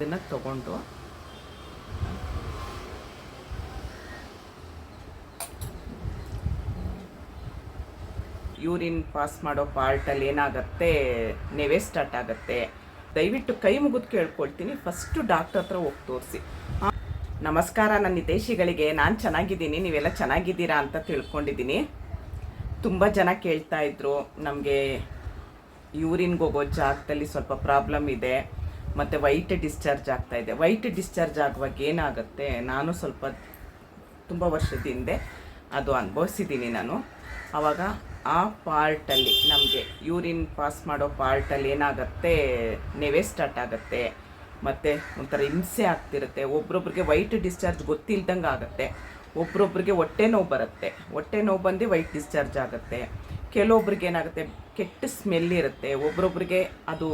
ಇದನ್ನು ತಗೊಂಡು urine pass ಮಾಡೋ ಪಾರ್ಟಲ್ಲಿ ಏನಾಗುತ್ತೆ, ನೆವೆ ಸ್ಟಾರ್ಟ್ ಆಗುತ್ತೆ. ದಯವಿಟ್ಟು ಕೈ ಮುಗಿದು ಕೇಳ್ಕೊಳ್ತೀನಿ, ಫಸ್ಟು ಡಾಕ್ಟರ್ ಹತ್ರ ಹೋಗಿ ತೋರಿಸಿ. ನಮಸ್ಕಾರ ನನ್ನ ಹಿತೈಷಿಗಳಿಗೆ. ನಾನು ಚೆನ್ನಾಗಿದ್ದೀನಿ, ನೀವೆಲ್ಲ ಚೆನ್ನಾಗಿದ್ದೀರಾ ಅಂತ ತಿಳ್ಕೊಂಡಿದ್ದೀನಿ. ತುಂಬ ಜನ ಕೇಳ್ತಾ ಇದ್ರು, ನಮಗೆ ಯೂರಿನ್ಗೆ ಹೋಗೋ ಜಾಗದಲ್ಲಿ ಸ್ವಲ್ಪ ಪ್ರಾಬ್ಲಮ್ ಇದೆ ಮತ್ತು ವೈಟ್ ಡಿಸ್ಚಾರ್ಜ್ ಆಗ್ತಾಯಿದೆ. ವೈಟ್ ಡಿಸ್ಚಾರ್ಜ್ ಆಗುವಾಗ ಏನಾಗುತ್ತೆ, ನಾನು ಸ್ವಲ್ಪ ತುಂಬ ವರ್ಷದ ಹಿಂದೆ ಅದು ಅನುಭವಿಸಿದ್ದೀನಿ ನಾನು. ಆವಾಗ ಆ ಪಾರ್ಟಲ್ಲಿ ನಮಗೆ ಯೂರಿನ್ ಪಾಸ್ ಮಾಡೋ ಪಾರ್ಟಲ್ಲಿ ಏನಾಗುತ್ತೆ, ನೆವೆ ಸ್ಟಾರ್ಟ್ ಆಗುತ್ತೆ ಮತ್ತು ಒಂಥರ ಹಿಂಸೆ ಆಗ್ತಿರುತ್ತೆ. ಒಬ್ರೊಬ್ರಿಗೆ ವೈಟ್ ಡಿಸ್ಚಾರ್ಜ್ ಗೊತ್ತಿಲ್ದಂಗೆ ಆಗುತ್ತೆ, ಒಬ್ರೊಬ್ರಿಗೆ ಹೊಟ್ಟೆ ನೋವು ಬರುತ್ತೆ, ಹೊಟ್ಟೆ ನೋವು ಬಂದು ವೈಟ್ ಡಿಸ್ಚಾರ್ಜ್ ಆಗುತ್ತೆ. ಕೆಲವೊಬ್ರಿಗೆ ಏನಾಗುತ್ತೆ, ಕೆಟ್ಟ ಸ್ಮೆಲ್ ಇರುತ್ತೆ, ಒಬ್ರೊಬ್ರಿಗೆ ಅದು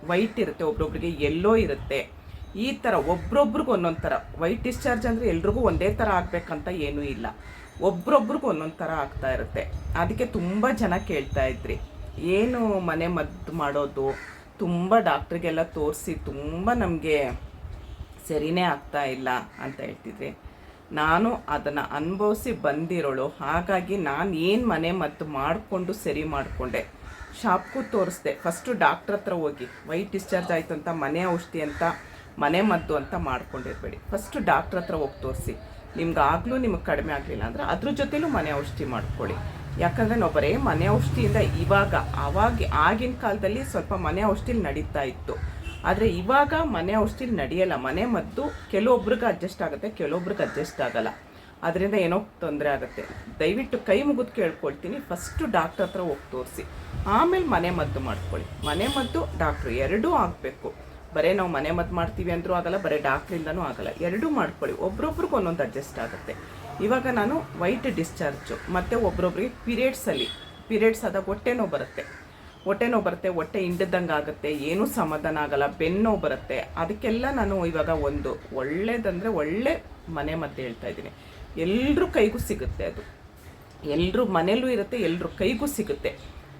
ವೈಟ್ ಇರುತ್ತೆ, ಒಬ್ರೊಬ್ರಿಗೆ ಯೆಲ್ಲೋ ಇರುತ್ತೆ. ಈ ಥರ ಒಬ್ರೊಬ್ರಿಗೆ ಒಂದೊಂದು ಥರ. ವೈಟ್ ಡಿಸ್ಚಾರ್ಜ್ ಅಂದರೆ ಎಲ್ರಿಗೂ ಒಂದೇ ಥರ ಆಗಬೇಕಂತ ಏನೂ ಇಲ್ಲ, ಒಬ್ರೊಬ್ರಿಗೂ ಒಂದೊಂದು ಥರ ಆಗ್ತಾ ಇರುತ್ತೆ. ಅದಕ್ಕೆ ತುಂಬ ಜನ ಕೇಳ್ತಾ ಇದ್ರಿ, ಏನು ಮನೆ ಮದ್ದು ಮಾಡೋದು, ತುಂಬ ಡಾಕ್ಟ್ರಿಗೆಲ್ಲ ತೋರಿಸಿ ತುಂಬ ನಮಗೆ ಸರಿನೇ ಆಗ್ತಾ ಇಲ್ಲ ಅಂತ ಹೇಳ್ತಿದ್ರಿ. ನಾನು ಅದನ್ನು ಅನುಭವಿಸಿ ಬಂದಿರೋಳು, ಹಾಗಾಗಿ ನಾನು ಏನು ಮನೆ ಮದ್ದು ಮಾಡಿಕೊಂಡು ಸರಿ ಮಾಡಿಕೊಂಡೆ. ಶಾಪ್ಗೂ ತೋರಿಸ್ದೆ. ಫಸ್ಟು ಡಾಕ್ಟ್ರ್ ಹತ್ರ ಹೋಗಿ ವೈಟ್ ಡಿಸ್ಚಾರ್ಜ್ ಆಯಿತು ಅಂತ ಮನೆ ಔಷಧಿ ಅಂತ ಮನೆ ಮದ್ದು ಅಂತ ಮಾಡ್ಕೊಂಡಿರಬೇಡಿ. ಫಸ್ಟು ಡಾಕ್ಟ್ರ್ ಹತ್ರ ಹೋಗಿ ತೋರಿಸಿ. ನಿಮ್ಗಾಗಲೂ ನಿಮಗೆ ಕಡಿಮೆ ಆಗಲಿಲ್ಲ ಅಂದರೆ ಅದ್ರ ಜೊತೆಲೂ ಮನೆ ಔಷಧಿ ಮಾಡ್ಕೊಳ್ಳಿ. ಯಾಕಂದರೆ ನಾವು ಬರೀ ಮನೆ ಔಷಧಿಯಿಂದ ಆಗಿನ ಕಾಲದಲ್ಲಿ ಸ್ವಲ್ಪ ಮನೆ ಔಷಧಿಲಿ ನಡೀತಾ ಇತ್ತು, ಆದರೆ ಇವಾಗ ಮನೆ ಔಷಧಿಲಿ ನಡೆಯಲ್ಲ. ಮನೆ ಮದ್ದು ಕೆಲವೊಬ್ರಿಗೆ ಅಡ್ಜಸ್ಟ್ ಆಗುತ್ತೆ, ಕೆಲವೊಬ್ರಿಗೆ ಅಡ್ಜಸ್ಟ್ ಆಗಲ್ಲ, ಅದರಿಂದ ಏನೋ ತೊಂದರೆ ಆಗುತ್ತೆ. ದಯವಿಟ್ಟು ಕೈ ಮುಗಿದು ಕೇಳ್ಕೊಳ್ತೀನಿ, ಫಸ್ಟು ಡಾಕ್ಟ್ರ್ ಹತ್ರ ಹೋಗಿ ತೋರಿಸಿ, ಆಮೇಲೆ ಮನೆ ಮದ್ದು ಮಾಡ್ಕೊಳ್ಳಿ. ಮನೆ ಮದ್ದು ಡಾಕ್ಟ್ರು ಎರಡೂ ಆಗಬೇಕು. ಬರೀ ನಾವು ಮನೆ ಮದ್ದು ಮಾಡ್ತೀವಿ ಅಂದರೂ ಆಗಲ್ಲ, ಬರೀ ಡಾಕ್ಟ್ರಿಂದನೂ ಆಗಲ್ಲ, ಎರಡೂ ಮಾಡ್ಕೊಳ್ಳಿ. ಒಬ್ರೊಬ್ರಿಗೆ ಒಂದೊಂದು ಅಡ್ಜಸ್ಟ್ ಆಗುತ್ತೆ. ಇವಾಗ ನಾನು ವೈಟ್ ಡಿಸ್ಚಾರ್ಜು ಮತ್ತು ಒಬ್ರೊಬ್ರಿಗೆ ಪೀರಿಯಡ್ಸ್ ಆದಾಗ ಹೊಟ್ಟೆ ನೋವು ಬರುತ್ತೆ, ಹೊಟ್ಟೆ ಹಿಂಡ್ದಂಗೆ ಆಗುತ್ತೆ, ಏನೂ ಸಮಾಧಾನ ಆಗಲ್ಲ, ಬೆನ್ನು ನೋವು ಬರುತ್ತೆ. ಅದಕ್ಕೆಲ್ಲ ನಾನು ಇವಾಗ ಒಂದು ಒಳ್ಳೆಯದಂದರೆ ಒಳ್ಳೆ ಮನೆ ಮದ್ದು ಹೇಳ್ತಾ ಇದ್ದೀನಿ. ಎಲ್ಲರೂ ಕೈಗೂ ಸಿಗುತ್ತೆ, ಅದು ಎಲ್ಲರೂ ಮನೆಯಲ್ಲೂ ಇರುತ್ತೆ, ಎಲ್ಲರೂ ಕೈಗೂ ಸಿಗುತ್ತೆ.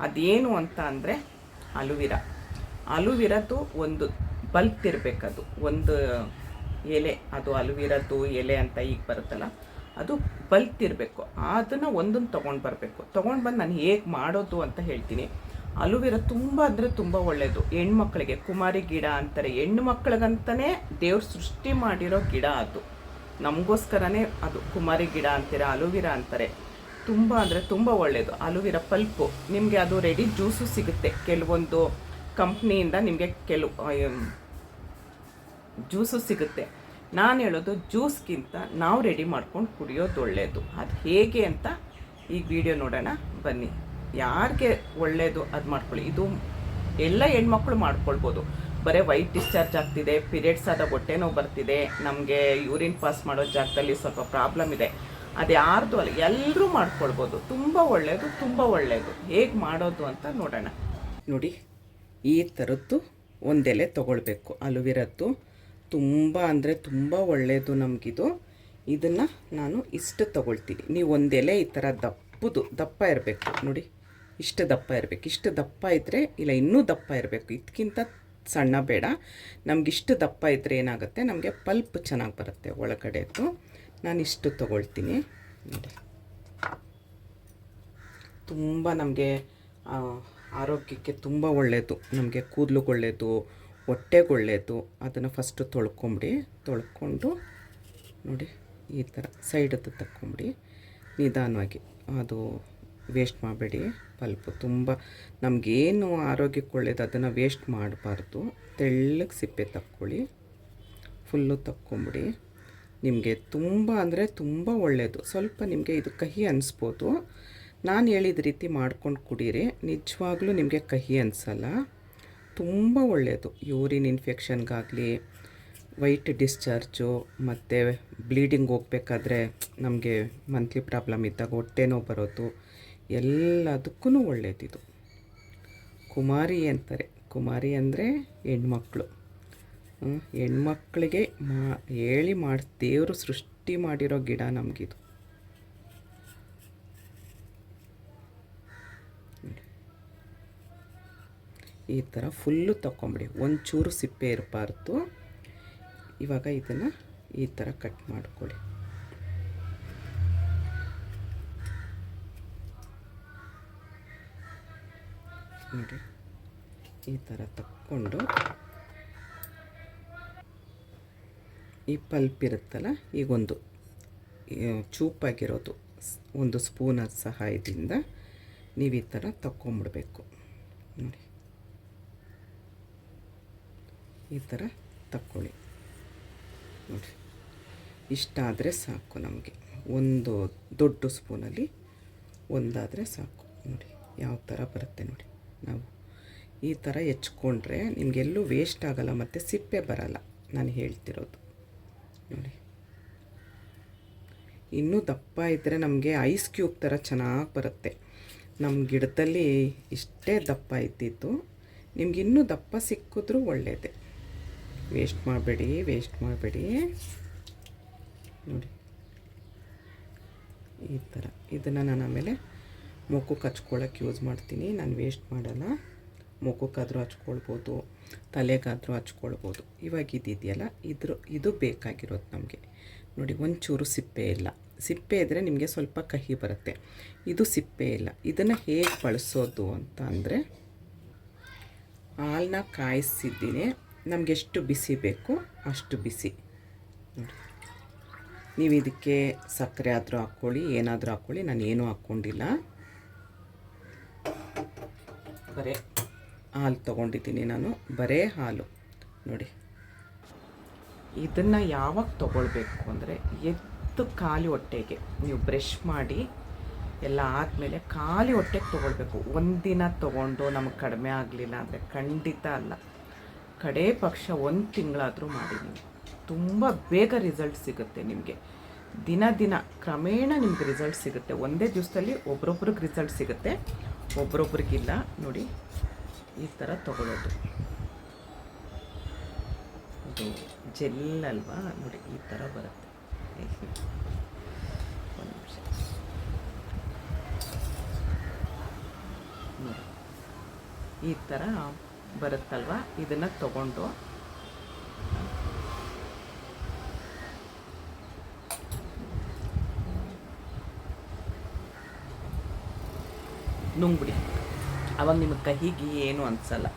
ಅದೇನು ಅಂತ ಅಂದರೆ ಅಲುವಿರದ್ದು ಒಂದು ಬಲ್ಪ್ ಇರಬೇಕದು, ಒಂದು ಎಲೆ, ಅದು ಅಲುವಿರದ್ದು ಎಲೆ ಅಂತ ಈಗ ಬರುತ್ತಲ್ಲ, ಅದು ಬಲ್ಪ್ ಇರಬೇಕು. ಅದನ್ನು ಒಂದೊಂದು ತೊಗೊಂಡು ಬರಬೇಕು. ತೊಗೊಂಡು ಬಂದು ನಾನು ಹೇಗೆ ಮಾಡೋದು ಅಂತ ಹೇಳ್ತೀನಿ. ಅಲುವಿರ ತುಂಬ ಅಂದರೆ ತುಂಬ ಒಳ್ಳೆಯದು. ಹೆಣ್ಮಕ್ಳಿಗೆ ಕುಮಾರಿ ಗಿಡ ಅಂತಾರೆ, ಹೆಣ್ಣು ಮಕ್ಕಳಿಗಂತಲೇ ದೇವ್ರು ಸೃಷ್ಟಿ ಮಾಡಿರೋ ಗಿಡ ಅದು, ನಮಗೋಸ್ಕರನೇ ಅದು ಕುಮಾರಿ ಗಿಡ ಅಂತೀರ, ಅಲುವಿರ ಅಂತಾರೆ. ತುಂಬ ಅಂದರೆ ತುಂಬ ಒಳ್ಳೆಯದು. ಅಲುವಿರ ಪಲ್ಪು ನಿಮಗೆ ಅದು ರೆಡಿ ಜ್ಯೂಸು ಸಿಗುತ್ತೆ. ಕೆಲವೊಂದು ಕಂಪ್ನಿಯಿಂದ ನಿಮಗೆ ಜ್ಯೂಸು ಸಿಗುತ್ತೆ. ನಾನು ಹೇಳೋದು ಜ್ಯೂಸ್ಗಿಂತ ನಾವು ರೆಡಿ ಮಾಡ್ಕೊಂಡು ಕುಡಿಯೋದು ಒಳ್ಳೆಯದು. ಅದು ಹೇಗೆ ಅಂತ ಈಗ ವಿಡಿಯೋ ನೋಡೋಣ ಬನ್ನಿ. ಯಾರಿಗೆ ಒಳ್ಳೆಯದು ಅದು ಮಾಡ್ಕೊಳ್ಳಿ. ಇದು ಎಲ್ಲ ಹೆಣ್ಮಕ್ಳು ಮಾಡ್ಕೊಳ್ಬೋದು. ಬರೀ ವೈಟ್ ಡಿಸ್ಚಾರ್ಜ್ ಆಗ್ತಿದೆ, ಪೀರಿಯಡ್ಸ್ ಆದಾಗ ಹೊಟ್ಟೆ ನೋವು ಬರ್ತಿದೆ, ನಮಗೆ ಯೂರಿನ್ ಪಾಸ್ ಮಾಡೋ ಜಾಗದಲ್ಲಿ ಸ್ವಲ್ಪ ಪ್ರಾಬ್ಲಮ್ ಇದೆ, ಅದು ಯಾರ್ದು ಅಲ್ಲ, ಎಲ್ಲರೂ ಮಾಡ್ಕೊಳ್ಬೋದು. ತುಂಬ ಒಳ್ಳೆಯದು. ಹೇಗೆ ಮಾಡೋದು ಅಂತ ನೋಡೋಣ. ನೋಡಿ, ಈ ಥರದ್ದು ಒಂದೆಲೆ ತೊಗೊಳ್ಬೇಕು. ಅಲುವಿರದ್ದು ತುಂಬ ಅಂದರೆ ತುಂಬ ಒಳ್ಳೆಯದು ನಮಗಿದು. ಇದನ್ನು ನಾನು ಇಷ್ಟು ತೊಗೊಳ್ತೀನಿ. ನೀವು ಒಂದೆಲೆ ಈ ಥರ ದಪ್ಪ ಇರಬೇಕು ನೋಡಿ, ಇಷ್ಟು ದಪ್ಪ ಇರಬೇಕು. ಇಷ್ಟು ದಪ್ಪ ಇದ್ದರೆ, ಇಲ್ಲ ಇನ್ನೂ ದಪ್ಪ ಇರಬೇಕು, ಇದಕ್ಕಿಂತ ಸಣ್ಣ ಬೇಡ. ನಮಗಿಷ್ಟು ದಪ್ಪ ಇದ್ದರೆ ಏನಾಗುತ್ತೆ, ನಮಗೆ ಪಲ್ಪ್ ಚೆನ್ನಾಗಿ ಬರುತ್ತೆ ಒಳಗಡೆದು. ನಾನು ಇಷ್ಟು ತೊಗೊಳ್ತೀನಿ ನೋಡಿ. ತುಂಬ ನಮಗೆ ಆರೋಗ್ಯಕ್ಕೆ ತುಂಬ ಒಳ್ಳೆಯದು, ನಮಗೆ ಕೂದಲುಗೆ ಒಳ್ಳೆಯದು, ಹೊಟ್ಟೆಗೆ ಒಳ್ಳೆಯದು. ಅದನ್ನು ಫಸ್ಟು ತೊಳ್ಕೊಂಡು ನೋಡಿ, ಈ ಥರ ಸೈಡದ್ದು ತಕ್ಕೊಂಬಿಡಿ ನಿಧಾನವಾಗಿ. ಅದು ವೇಸ್ಟ್ ಮಾಡಬೇಡಿ. ಪಲ್ಪು ತುಂಬ ನಮಗೇನು ಆರೋಗ್ಯಕ್ಕೆ ಒಳ್ಳೆಯದು ಅದನ್ನು ವೇಸ್ಟ್ ಮಾಡಬಾರ್ದು. ತೆಳ್ಳಗೆ ಸಿಪ್ಪೆ ತಕ್ಕೊಳ್ಳಿ, ಫುಲ್ಲು ತಕ್ಕೊಂಬಿಡಿ. ನಿಮಗೆ ತುಂಬ ಅಂದರೆ ತುಂಬ ಒಳ್ಳೆಯದು. ಸ್ವಲ್ಪ ನಿಮಗೆ ಇದು ಕಹಿ ಅನಿಸ್ಬೋದು, ನಾನು ಹೇಳಿದ ರೀತಿ ಮಾಡ್ಕೊಂಡು ಕುಡೀರಿ, ನಿಜವಾಗ್ಲೂ ನಿಮಗೆ ಕಹಿ ಅನಿಸಲ್ಲ. ತುಂಬ ಒಳ್ಳೆಯದು. ಯೂರಿನ್ ಇನ್ಫೆಕ್ಷನ್ಗಾಗಲಿ, ವೈಟ್ ಡಿಸ್ಚಾರ್ಜು ಮತ್ತು ಬ್ಲೀಡಿಂಗ್ ಹೋಗ್ಬೇಕಾದ್ರೆ, ನಮಗೆ ಮಂತ್ಲಿ ಪ್ರಾಬ್ಲಮ್ ಇದ್ದಾಗ ಹೊಟ್ಟೆ ನೋವು ಬರೋದು, ಎಲ್ಲದಕ್ಕೂ ಒಳ್ಳೆಯದಿದು. ಕುಮಾರಿ ಅಂತಾರೆ. ಕುಮಾರಿ ಅಂದರೆ ಹೆಣ್ಮಕ್ಳು. ಹೆಣ್ಮಕ್ಳಿಗೆ ದೇವರು ಸೃಷ್ಟಿ ಮಾಡಿರೋ ಗಿಡ ನಮಗಿದು. ಈ ಥರ ಫುಲ್ಲು ತಗೊಂಬಿಡಿ, ಒಂಚೂರು ಸಿಪ್ಪೆ ಇರಬಾರ್ದು. ಇವಾಗ ಇದನ್ನು ಈ ಥರ ಕಟ್ ಮಾಡ್ಕೊಳ್ಳಿ. ನೋಡಿ ಈ ಥರ ತಕ್ಕೊಂಡು ಈ ಪಲ್ಪ್ ಇರುತ್ತಲ್ಲ, ಈಗೊಂದು ಚೂಪಾಗಿರೋದು ಒಂದು ಸ್ಪೂನ ಸಹಾಯದಿಂದ ನೀವು ಈ ಥರ ತಕ್ಕೊಂಬಿಡ್ಬೇಕು. ನೋಡಿ ಈ ಥರ ತಕ್ಕೊಳ್ಳಿ. ನೋಡಿ ಇಷ್ಟಾದರೆ ಸಾಕು ನಮಗೆ. ಒಂದು ದೊಡ್ಡ ಸ್ಪೂನಲ್ಲಿ ಒಂದಾದರೆ ಸಾಕು. ನೋಡಿ ಯಾವ ಥರ ಬರುತ್ತೆ ನೋಡಿ. ನಾವು ಈ ಥರ ಹೆಚ್ಕೊಂಡ್ರೆ ನಿಮಗೆಲ್ಲೂ ವೇಸ್ಟ್ ಆಗೋಲ್ಲ ಮತ್ತು ಸಿಪ್ಪೆ ಬರಲ್ಲ, ನಾನು ಹೇಳ್ತಿರೋದು. ನೋಡಿ ಇನ್ನೂ ದಪ್ಪ ಇದ್ದರೆ ನಮಗೆ ಐಸ್ ಕ್ಯೂಬ್ ಥರ ಚೆನ್ನಾಗಿ ಬರುತ್ತೆ. ನಮ್ಮ ಗಿಡದಲ್ಲಿ ಇಷ್ಟೇ ದಪ್ಪ ಇದ್ದಿತ್ತು. ನಿಮ್ಗೆ ಇನ್ನೂ ದಪ್ಪ ಸಿಕ್ಕಿದ್ರೂ ಒಳ್ಳೆಯದೇ. ವೇಸ್ಟ್ ಮಾಡಬೇಡಿ. ನೋಡಿ ಈ ಥರ ಇದನ್ನು ನಾನು ಆಮೇಲೆ ಮುಖಕ್ಕೆ ಹಚ್ಕೊಳ್ಳೋಕೆ ಯೂಸ್ ಮಾಡ್ತೀನಿ. ನಾನು ವೇಸ್ಟ್ ಮಾಡಲ್ಲ. ಮುಖಕ್ಕಾದರೂ ಹಚ್ಕೊಳ್ಬೋದು, ತಲೆಗಾದರೂ ಹಚ್ಕೊಳ್ಬೋದು. ಇವಾಗ ಇದೆಯಲ್ಲ, ಇದು ಬೇಕಾಗಿರೋದು ನಮಗೆ. ನೋಡಿ ಒಂಚೂರು ಸಿಪ್ಪೆ ಇಲ್ಲ. ಸಿಪ್ಪೆ ಇದ್ದರೆ ನಿಮಗೆ ಸ್ವಲ್ಪ ಕಹಿ ಬರುತ್ತೆ. ಇದು ಸಿಪ್ಪೆ ಇಲ್ಲ. ಇದನ್ನು ಹೇಗೆ ಬಳಸೋದು ಅಂತ ಅಂದರೆ, ಹಾಲನ್ನ ಕಾಯಿಸಿದ್ದೀನಿ. ನಮಗೆ ಎಷ್ಟು ಬಿಸಿ ಬೇಕು ಅಷ್ಟು ಬಿಸಿ. ನೋಡಿ ನೀವು ಇದಕ್ಕೆ ಸಕ್ಕರೆ ಆದರೂ ಹಾಕ್ಕೊಳ್ಳಿ, ಏನಾದರೂ ಹಾಕ್ಕೊಳ್ಳಿ. ನಾನು ಏನೂ ಹಾಕ್ಕೊಂಡಿಲ್ಲ, ಬರೀ ಹಾಲು ತೊಗೊಂಡಿದ್ದೀನಿ ನಾನು, ಬರೇ ಹಾಲು. ನೋಡಿ ಇದನ್ನು ಯಾವಾಗ ತೊಗೊಳ್ಬೇಕು ಅಂದರೆ, ಎದ್ದು ಖಾಲಿ ಹೊಟ್ಟೆಗೆ ನೀವು ಬ್ರಷ್ ಮಾಡಿ ಎಲ್ಲ ಆದಮೇಲೆ ಖಾಲಿ ಹೊಟ್ಟೆಗೆ ತೊಗೊಳ್ಬೇಕು. ಒಂದಿನ ತೊಗೊಂಡು ನಮಗೆ ಕಡಿಮೆ ಆಗಲಿಲ್ಲ ಅಂದರೆ ಖಂಡಿತ ಅಲ್ಲ, ಕಡೇ ಪಕ್ಷ 1 ತಿಂಗಳಾದರೂ ಮಾಡಿ. ನೀವು ತುಂಬ ಬೇಗ ರಿಸಲ್ಟ್ ಸಿಗುತ್ತೆ ನಿಮಗೆ. ದಿನ ಕ್ರಮೇಣ ನಿಮ್ಗೆ ರಿಸಲ್ಟ್ ಸಿಗುತ್ತೆ. ಒಂದೇ ದಿವಸದಲ್ಲಿ ಒಬ್ರೊಬ್ರಿಗೆ ರಿಸಲ್ಟ್ ಸಿಗುತ್ತೆ, ಒಬ್ರೊಬ್ರಿಗಿಲ್ಲ. ನೋಡಿ ಈ ಥರ ತೊಗೊಳ್ಳೋದು. ಇದು ಜೆಲ್ ಅಲ್ವಾ, ನೋಡಿ ಈ ಥರ ಬರುತ್ತೆ. ಒಂದು ನಿಮಿಷ ನೋಡಿ ಈ ಥರ ಬರುತ್ತಲ್ವ, ಇದನ್ನು ತಗೊಂಡು ನುಂಗ್ಬಿಡಿ. ಅವಾಗ ನಿಮಗೆ ಕಹಿಗೆ ಏನು ಅನಿಸಲ್ಲ.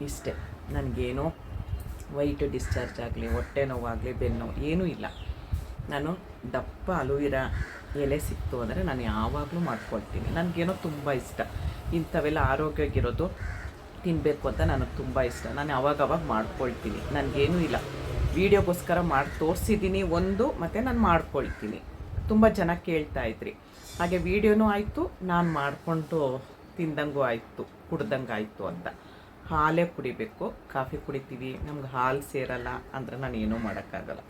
ಇಷ್ಟೇ. ನನಗೇನೋ ವೈಟ್ ಡಿಸ್ಚಾರ್ಜ್ ಆಗಲಿ, ಹೊಟ್ಟೆ ನೋವಾಗಲಿ, ಬೆನ್ನು ಏನೂ ಇಲ್ಲ. ನಾನು ದಪ್ಪ ಅಲೋವೆರಾ ಎಲೆ ಸಿಕ್ತು ಅಂದರೆ ನಾನು ಯಾವಾಗಲೂ ಮಾಡ್ಕೊಳ್ತೀನಿ. ನನಗೇನೋ ತುಂಬ ಇಷ್ಟ ಇಂಥವೆಲ್ಲ ಆರೋಗ್ಯವಾಗಿರೋದು ತಿನ್ನಬೇಕು ಅಂತ ನನಗೆ ತುಂಬ ಇಷ್ಟ. ನಾನು ಅವಾಗವಾಗ ಮಾಡ್ಕೊಳ್ತೀನಿ. ನನಗೇನೂ ಇಲ್ಲ, ವೀಡಿಯೋಗೋಸ್ಕರ ಮಾಡಿ ತೋರಿಸಿದ್ದೀನಿ ಒಂದು, ಮತ್ತು ನಾನು ಮಾಡ್ಕೊಳ್ತೀನಿ. ತುಂಬ ಜನ ಕೇಳ್ತಾಯಿದ್ರಿ, ಹಾಗೆ ವೀಡಿಯೋನೂ ಆಯಿತು, ನಾನು ಮಾಡಿಕೊಂಡು ತಿಂದಂಗೂ ಆಯಿತು, ಕುಡ್ದಂಗೆ ಆಯಿತು ಅಂತ. ಹಾಲೇ ಕುಡಿಬೇಕು. ಕಾಫಿ ಕುಡಿತೀವಿ, ನಮ್ಗೆ ಹಾಲು ಸೇರಲ್ಲ ಅಂದರೆ ನಾನು ಏನೂ ಮಾಡೋಕ್ಕಾಗಲ್ಲ.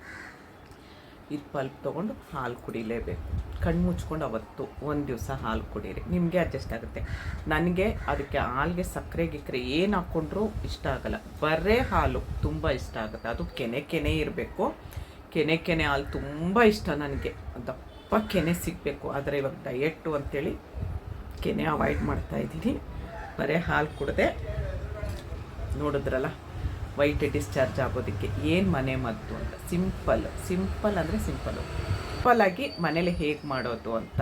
ಇದು ಪಲ್ಪ್ ತೊಗೊಂಡು ಹಾಲು ಕುಡಿಲೇಬೇಕು. ಕಣ್ಣು ಮುಚ್ಕೊಂಡು ಅವತ್ತು ಒಂದು ದಿವಸ ಹಾಲು ಕುಡೀರಿ, ನಿಮಗೆ ಅಡ್ಜಸ್ಟ್ ಆಗುತ್ತೆ. ನನಗೆ ಅದಕ್ಕೆ ಹಾಲಿಗೆ ಸಕ್ಕರೆ ಗಿಕ್ಕರೆ ಏನು ಹಾಕ್ಕೊಂಡ್ರೂ ಇಷ್ಟ ಆಗಲ್ಲ, ಬರೇ ಹಾಲು ತುಂಬ ಇಷ್ಟ ಆಗುತ್ತೆ. ಅದು ಕೆನೆ ಇರಬೇಕು. ಕೆನೆ ಹಾಲು ತುಂಬ ಇಷ್ಟ ನನಗೆ. ದಪ್ಪ ಕೆನೆ ಸಿಗಬೇಕು. ಆದರೆ ಇವಾಗ ಡಯೆಟ್ಟು ಅಂಥೇಳಿ ಕೆನೆ ಅವಾಯ್ಡ್ ಮಾಡ್ತಾಯಿದ್ದೀನಿ. ಬರೇ ಹಾಲು ಕುಡಿದೆ. ನೋಡಿದ್ರಲ್ಲ, ವೈಟ್ ಡಿಸ್ಚಾರ್ಜ್ ಆಗೋದಕ್ಕೆ ಏನು ಮನೆ ಮದ್ದು ಅಂತ. ಸಿಂಪಲ್ ಅಂದರೆ ಸಿಂಪಲ್ಲಾಗಿ ಮನೇಲಿ ಹೇಗೆ ಮಾಡೋದು ಅಂತ.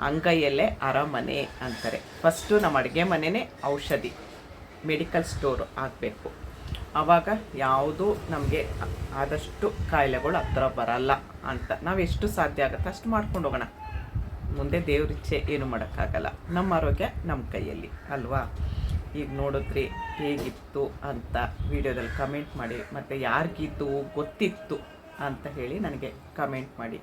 ಅಂಗೈಯಲ್ಲೇ ಅರಮನೆ ಅಂತಾರೆ. ಫಸ್ಟು ನಮ್ಮ ಅಡುಗೆ ಮನೆಯೇ ಔಷಧಿ, ಮೆಡಿಕಲ್ ಸ್ಟೋರ್ ಆಗಬೇಕು. ಆವಾಗ ಯಾವುದು ನಮಗೆ ಆದಷ್ಟು ಕಾಯಿಲೆಗಳು ಹತ್ರ ಬರಲ್ಲ ಅಂತ. ನಾವು ಎಷ್ಟು ಸಾಧ್ಯ ಆಗುತ್ತೆ ಅಷ್ಟು ಮಾಡ್ಕೊಂಡು ಹೋಗೋಣ. ಮುಂದೆ ದೇವ್ರಿಚ್ಛೆ ಏನು ಮಾಡೋಕ್ಕಾಗಲ್ಲ. ನಮ್ಮ ಆರೋಗ್ಯ ನಮ್ಮ ಕೈಯಲ್ಲಿ ಅಲ್ವಾ. ಈಗ ನೋಡಿದ್ರಿ ಹೇಗಿತ್ತು ಅಂತ ವಿಡಿಯೋದಲ್ಲಿ ಕಮೆಂಟ್ ಮಾಡಿ, ಮತ್ತು ಯಾರಿಗಿದ್ದು ಗೊತ್ತಿತ್ತು ಅಂತ ಹೇಳಿ ನನಗೆ ಕಮೆಂಟ್ ಮಾಡಿ.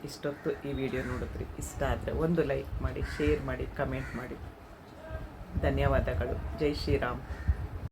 ಇಷ್ಟೊತ್ತು ಈ ವಿಡಿಯೋ ನೋಡಿದ್ರಿ, ಇಷ್ಟ ಆದರೆ ಒಂದು ಲೈಕ್ ಮಾಡಿ, ಶೇರ್ ಮಾಡಿ, ಕಮೆಂಟ್ ಮಾಡಿ. ಧನ್ಯವಾದಗಳು. ಜೈ ಶ್ರೀರಾಮ್.